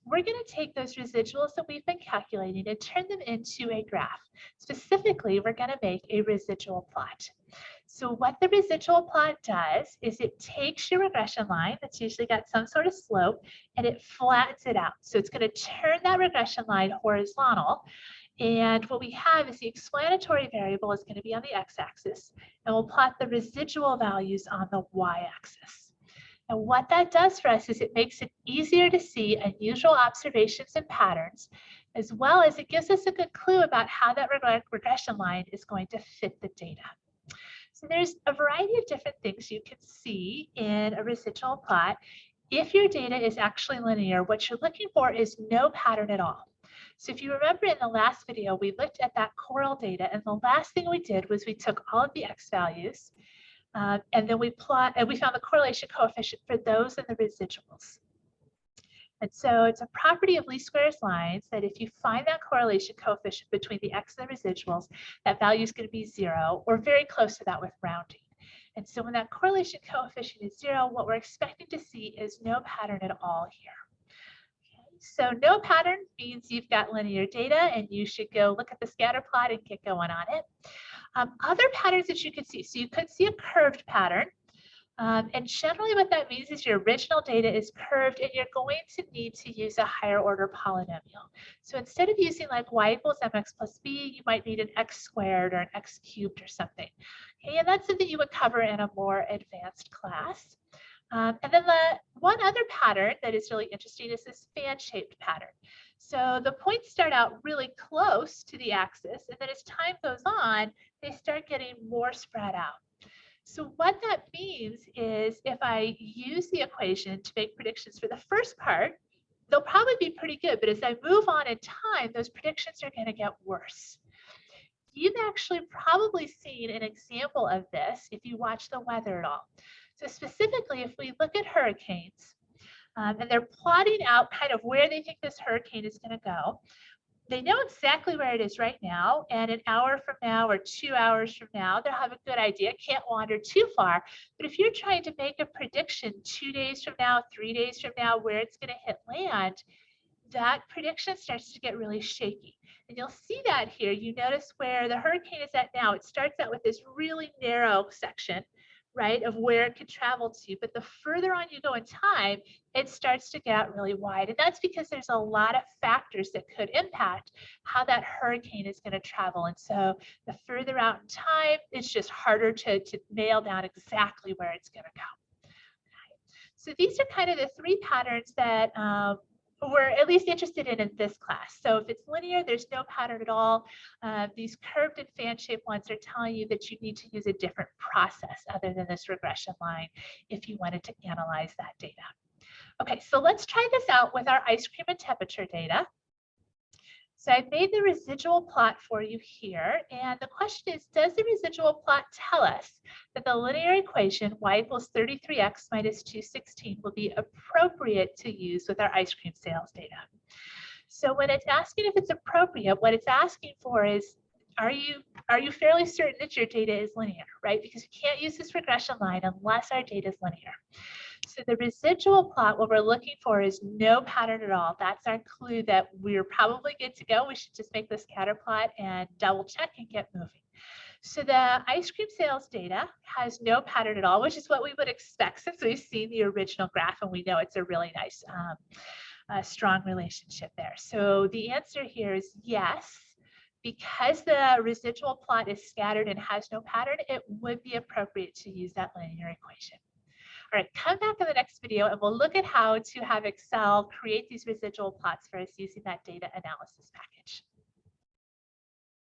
we're going to take those residuals that we've been calculating and turn them into a graph. Specifically, we're going to make a residual plot. So what the residual plot does is it takes your regression line that's usually got some sort of slope and it flattens it out. So it's going to turn that regression line horizontal. And what we have is the explanatory variable is going to be on the x-axis, and we'll plot the residual values on the y-axis. And what that does for us is it makes it easier to see unusual observations and patterns, as well as it gives us a good clue about how that regression line is going to fit the data. So there's a variety of different things you can see in a residual plot. If your data is actually linear, what you're looking for is no pattern at all. So if you remember in the last video, we looked at that coral data, and the last thing we did was we took all of the x values, and then we found the correlation coefficient for those and the residuals. And so it's a property of least squares lines that if you find that correlation coefficient between the x and the residuals, that value is going to be 0 or very close to that with rounding. And so when that correlation coefficient is 0, what we're expecting to see is no pattern at all here. So no pattern means you've got linear data and you should go look at the scatter plot and get going on it. Other patterns that you could see, so you could see a curved pattern. And generally what that means is your original data is curved and you're going to need to use a higher order polynomial. So instead of using like y equals mx plus b, you might need an x squared or an x cubed or something. Okay, and that's something you would cover in a more advanced class. And then the one other pattern that is really interesting is this fan-shaped pattern. So the points start out really close to the axis, and then as time goes on, they start getting more spread out. So what that means is if I use the equation to make predictions for the first part, they'll probably be pretty good, but as I move on in time, those predictions are going to get worse. You've actually probably seen an example of this if you watch the weather at all. So specifically, if we look at hurricanes, and they're plotting out kind of where they think this hurricane is going to go, they know exactly where it is right now, and an hour from now or 2 hours from now, they'll have a good idea. Can't wander too far. But if you're trying to make a prediction 2 days from now, 3 days from now, where it's going to hit land, that prediction starts to get really shaky. And you'll see that here. You notice where the hurricane is at now. It starts out with this really narrow section, right, of where it could travel to. But the further on you go in time, it starts to get out really wide. And that's because there's a lot of factors that could impact how that hurricane is going to travel. And so the further out in time, it's just harder to nail down exactly where it's going to go. Okay. So these are kind of the 3 patterns that we're at least interested in this class. So if it's linear, there's no pattern at all. These curved and fan-shaped ones are telling you that you need to use a different process other than this regression line if you wanted to analyze that data. Okay, so let's try this out with our ice cream and temperature data. So I've made the residual plot for you here. And the question is, does the residual plot tell us that the linear equation y equals 33x minus 216 will be appropriate to use with our ice cream sales data? So when it's asking if it's appropriate, what it's asking for is, are you fairly certain that your data is linear, right? Because we can't use this regression line unless our data is linear. So the residual plot, what we're looking for is no pattern at all. That's our clue that we're probably good to go. We should just make the scatter plot and double check and get moving. So the ice cream sales data has no pattern at all, which is what we would expect since we've seen the original graph and we know it's a really nice, strong relationship there. So the answer here is yes. Because the residual plot is scattered and has no pattern, it would be appropriate to use that linear equation. All right, come back in the next video and we'll look at how to have Excel create these residual plots for us using that data analysis package.